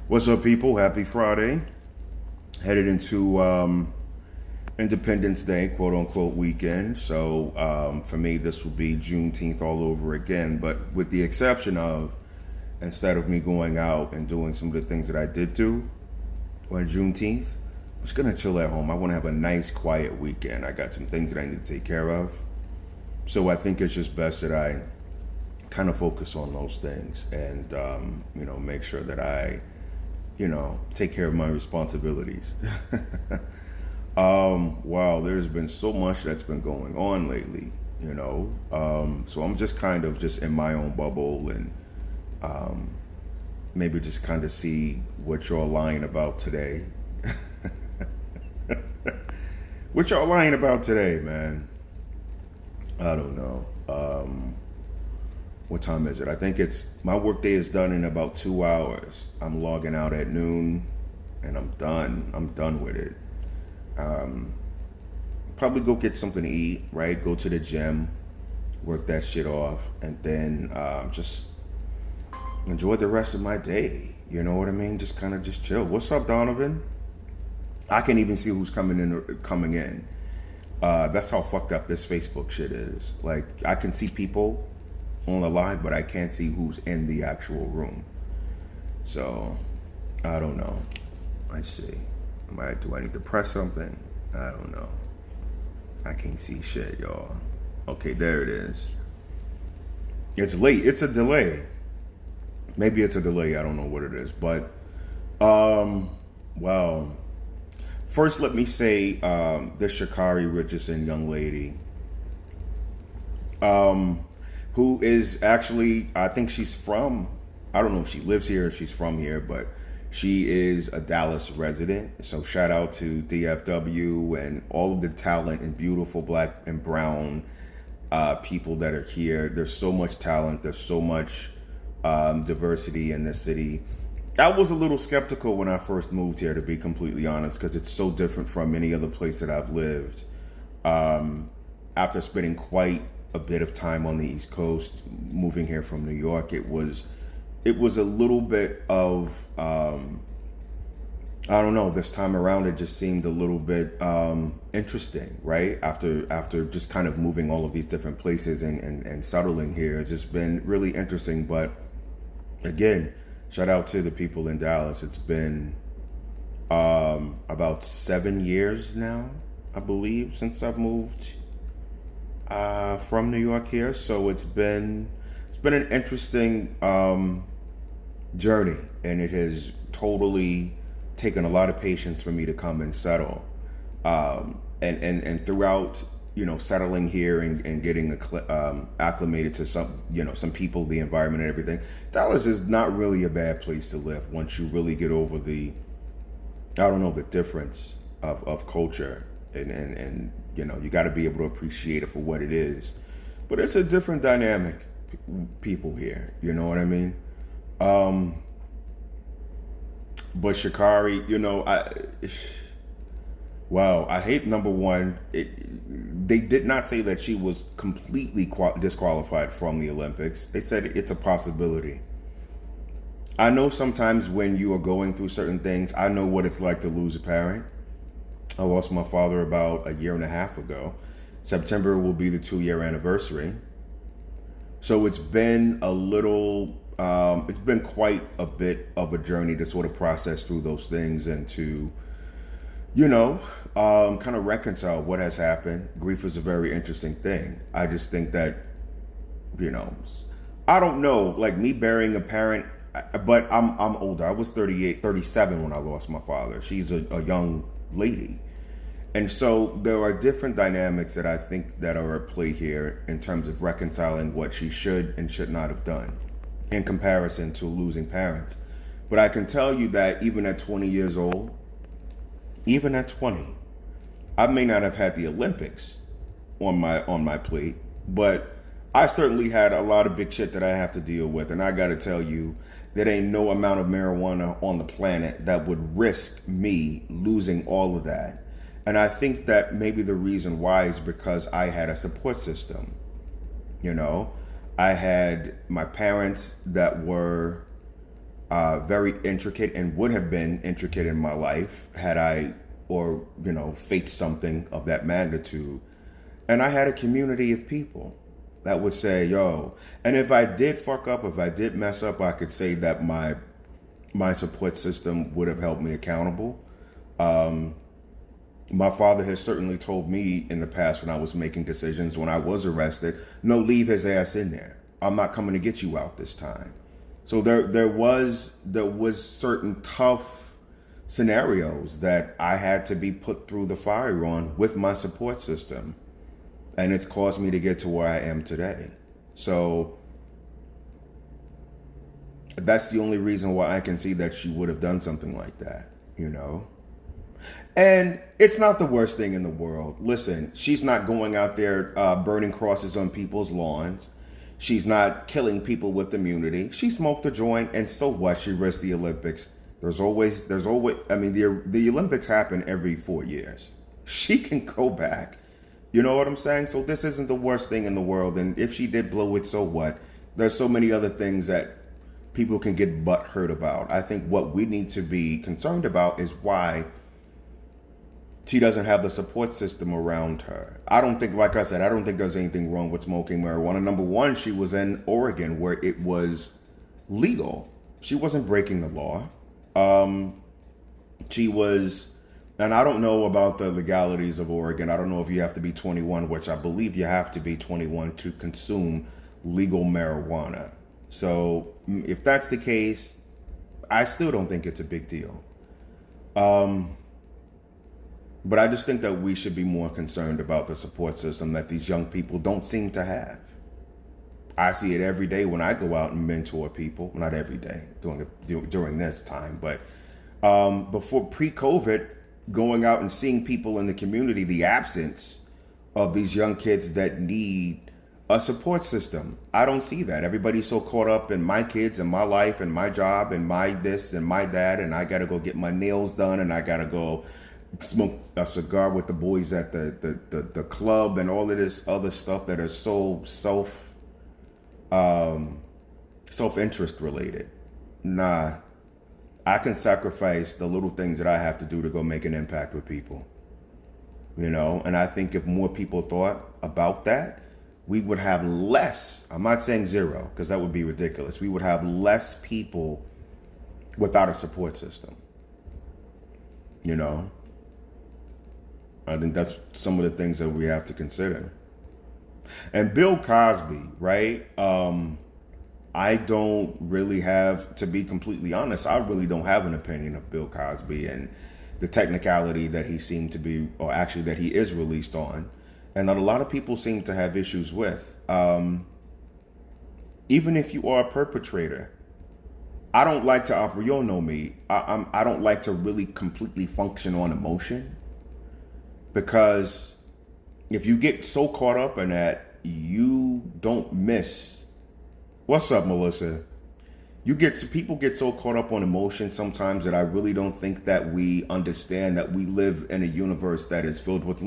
What's up, people? Happy Friday. Headed into Independence Day, quote unquote, weekend. So for me, this will be Juneteenth all over again. But with the exception of, instead of me going out and doing some of the things that I did do on Juneteenth, I'm just going to chill at home. I want to have a nice, quiet weekend. I got some things that I need to take care of. So I think it's just best that I kind of focus on those things and, make sure that I take care of my responsibilities. Wow, there's been so much that's been going on lately, So I'm just kind of just in my own bubble and maybe just kind of see what y'all lying about today. What y'all lying about today, man? I don't know. What time is it? I think my workday is done in about 2 hours. I'm logging out at noon and I'm done. I'm done with it. Probably go get something to eat, right? Go to the gym, work that shit off, and then just enjoy the rest of my day. You know what I mean? Just kind of just chill. What's up, Donovan? I can't even see who's coming in. That's how fucked up this Facebook shit is. Like, I can see people on the live, but I can't see who's in the actual room. So, I don't know. Let's see. Do I need to press something? I don't know. I can't see shit, y'all. Okay, there it is. It's late. It's a delay. Maybe it's a delay. I don't know what it is. But, well, first let me say this Sha'Carri Richardson young lady, who is actually, I think she's from, I don't know if she lives here or she's from here, but she is a Dallas resident. So shout out to DFW and all of the talent and beautiful black and brown people that are here. There's so much talent. There's so much diversity in this city. I was a little skeptical when I first moved here, to be completely honest, because it's so different from any other place that I've lived. After spending quite a bit of time on the East Coast, moving here from New York, it was a little bit of I don't know, this time around it just seemed a little bit interesting, right? After just kind of moving all of these different places and settling here, it's just been really interesting. But again, shout out to the people in Dallas. It's been about 7 years now, I believe, since I've moved from New York here. So it's been an interesting journey, and it has totally taken a lot of patience for me to come and settle. And throughout, settling here and getting acclimated to some people, the environment and everything, Dallas is not really a bad place to live once you really get over the difference of culture and you got to be able to appreciate it for what it is. But it's a different dynamic, people here. You know what I mean? But Sha'Carri, I hate, number one, they did not say that she was completely disqualified from the Olympics. They said it's a possibility. I know sometimes when you are going through certain things, I know what it's like to lose a parent. I lost my father about a year and a half ago. September will be the 2-year anniversary. So it's been it's been quite a bit of a journey to sort of process through those things and to, kind of reconcile what has happened. Grief is a very interesting thing. I just think that, I don't know, like me burying a parent, but I'm older. I was 37 when I lost my father. She's a young lady. And so there are different dynamics that I think that are at play here in terms of reconciling what she should and should not have done in comparison to losing parents. But I can tell you that even at 20 years old, even at 20, I may not have had the Olympics on my plate, but I certainly had a lot of big shit that I have to deal with. And I got to tell you, there ain't no amount of marijuana on the planet that would risk me losing all of that. And I think that maybe the reason why is because I had a support system. I had my parents that were very intricate, and would have been intricate in my life had I, or, faced something of that magnitude. And I had a community of people that would say, yo, and if I did fuck up, if I did mess up, I could say that my support system would have held me accountable. My father has certainly told me in the past when I was making decisions, when I was arrested, no, leave his ass in there. I'm not coming to get you out this time. So there was certain tough scenarios that I had to be put through the fire on with my support system. And it's caused me to get to where I am today. So that's the only reason why I can see that she would have done something like that, And it's not the worst thing in the world. Listen, she's not going out there burning crosses on people's lawns. She's not killing people with immunity. She smoked a joint, and so what? She risked the Olympics. There's always, I mean, the Olympics happen every 4 years. She can go back. You know what I'm saying? So this isn't the worst thing in the world. And if she did blow it, so what? There's so many other things that people can get butthurt about. I think what we need to be concerned about is why she doesn't have the support system around her. I don't think, like I said, I don't think there's anything wrong with smoking marijuana. Number one, she was in Oregon where it was legal. She wasn't breaking the law. She was, and I don't know about the legalities of Oregon. I don't know if you have to be 21, which I believe you have to be 21 to consume legal marijuana. So if that's the case, I still don't think it's a big deal. But I just think that we should be more concerned about the support system that these young people don't seem to have. I see it every day when I go out and mentor people. Not every day, during this time, but before pre-COVID, going out and seeing people in the community, the absence of these young kids that need a support system. I don't see that. Everybody's so caught up in my kids and my life and my job and my this and my that, and I got to go get my nails done, and I got to go smoke a cigar with the boys at the club and all of this other stuff that are so self-interest related. Nah, I can sacrifice the little things that I have to do to go make an impact with people, and I think if more people thought about that, we would have less. I'm not saying zero, because that would be ridiculous. We would have less people without a support system. I think that's some of the things that we have to consider. And Bill Cosby, right? I don't really have, to be completely honest, I really don't have an opinion of Bill Cosby and the technicality that he seemed to be, or actually that he is released on, and that a lot of people seem to have issues with. Even if you are a perpetrator, I don't like to operate. You'll know me. I don't like to really completely function on emotion, because if you get so caught up in that, you don't miss. What's up, Melissa? People get so caught up on emotion sometimes that I really don't think that we understand that we live in a universe that is filled with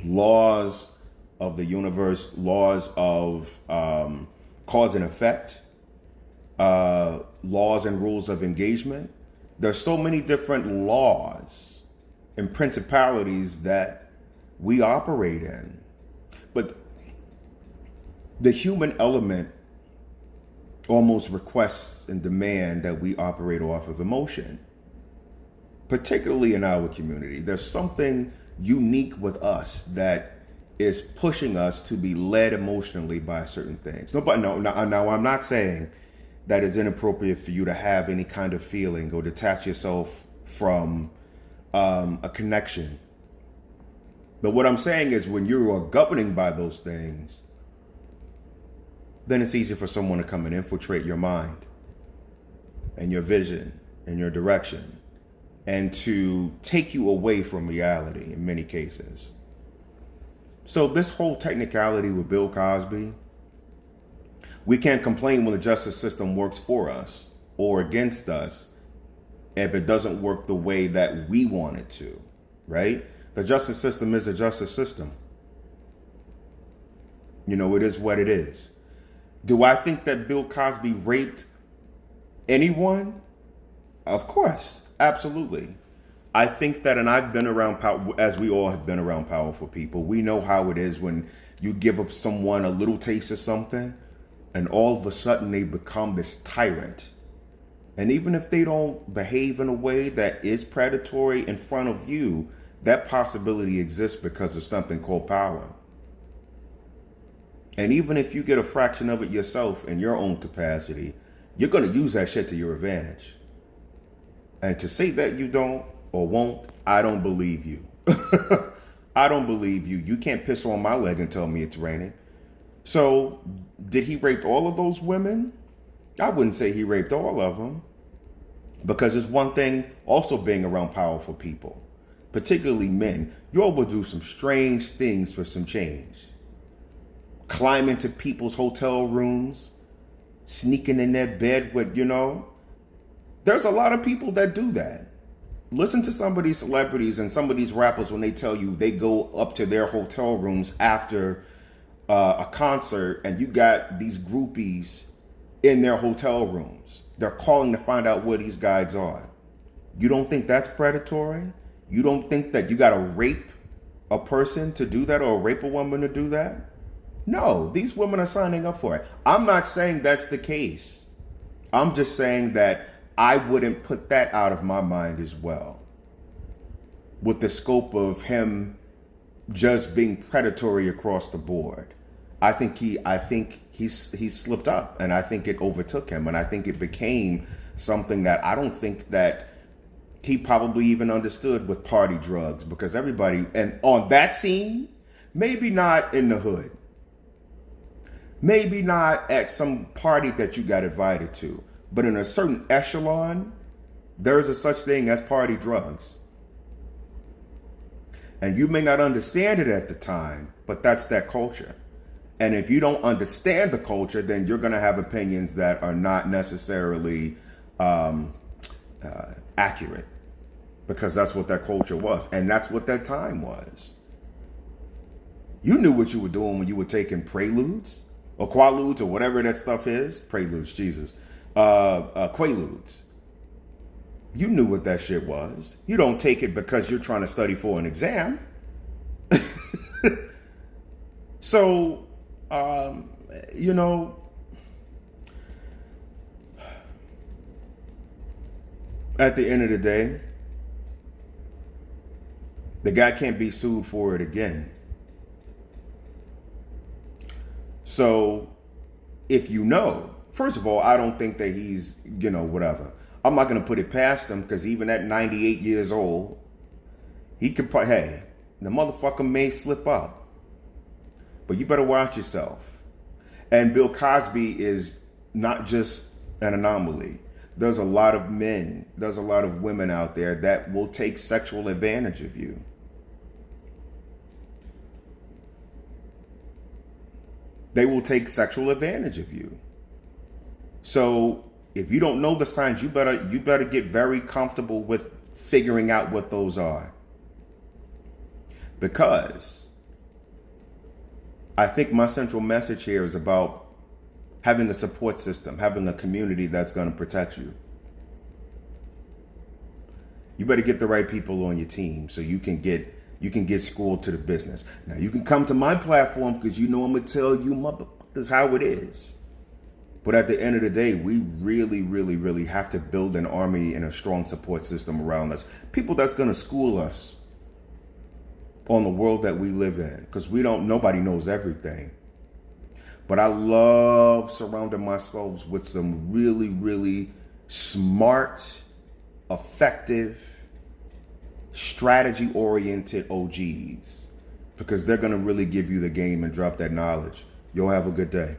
laws of the universe, laws of cause and effect, laws and rules of engagement. There's so many different laws and principalities that we operate in. But the human element almost requests and demand that we operate off of emotion, particularly in our community. There's something unique with us that is pushing us to be led emotionally by certain things. No, I'm not saying that it's inappropriate for you to have any kind of feeling or detach yourself from a connection. But what I'm saying is, when you are governing by those things, then it's easy for someone to come and infiltrate your mind and your vision and your direction, and to take you away from reality in many cases. So this whole technicality with Bill Cosby, we can't complain when the justice system works for us or against us if it doesn't work the way that we want it to, right? The justice system is a justice system. It is what it is. Do I think that Bill Cosby raped Anyone? Of course, absolutely. I think that, and I've been around power, as we all have been around powerful people. We know how it is when you give up someone a little taste of something, and all of a sudden they become this tyrant. And even if they don't behave in a way that is predatory in front of you, that possibility exists because of something called power. And even if you get a fraction of it yourself in your own capacity, you're going to use that shit to your advantage. And to say that you don't or won't, I don't believe you. I don't believe you. You can't piss on my leg and tell me it's raining. So, did he rape all of those women? I wouldn't say he raped all of them. Because it's one thing also being around powerful people, particularly men. You all will do some strange things for some change. Climb into people's hotel rooms, sneaking in their bed with, there's a lot of people that do that. Listen to some of these celebrities and some of these rappers when they tell you they go up to their hotel rooms after a concert, and you got these groupies in their hotel rooms. They're calling to find out where these guys are. You don't think that's predatory? You don't think that you got to rape a person to do that, or rape a woman to do that? No, these women are signing up for it. I'm not saying that's the case. I'm just saying that I wouldn't put that out of my mind as well, with the scope of him just being predatory across the board. I think he slipped up, and I think it overtook him, and I think it became something that I don't think that he probably even understood with party drugs, because everybody, and on that scene, maybe not in the hood, maybe not at some party that you got invited to, but in a certain echelon, there's a such thing as party drugs. And you may not understand it at the time, but that's that culture. And if you don't understand the culture, then you're going to have opinions that are not necessarily accurate, because that's what that culture was. And that's what that time was. You knew what you were doing when you were taking preludes or quaaludes or whatever that stuff is. Preludes, Jesus. Quaaludes. You knew what that shit was. You don't take it because you're trying to study for an exam. So, at the end of the day, the guy can't be sued for it again. So, if first of all, I don't think that he's, whatever. I'm not going to put it past him, because even at 98 years old, he could, the motherfucker may slip up. But you better watch yourself. And Bill Cosby is not just an anomaly. There's a lot of men, there's a lot of women out there that will take sexual advantage of you. They will take sexual advantage of you. So if you don't know the signs, you better get very comfortable with figuring out what those are. Because I think my central message here is about having a support system, having a community that's going to protect you. You better get the right people on your team so you can get schooled to the business. Now, you can come to my platform because I'm going to tell you motherfuckers how it is. But at the end of the day, we really, really, really have to build an army and a strong support system around us. People that's going to school us on the world that we live in, because nobody knows everything. But I love surrounding myself with some really, really smart, effective, strategy-oriented OGs, because they're going to really give you the game and drop that knowledge. You'll have a good day.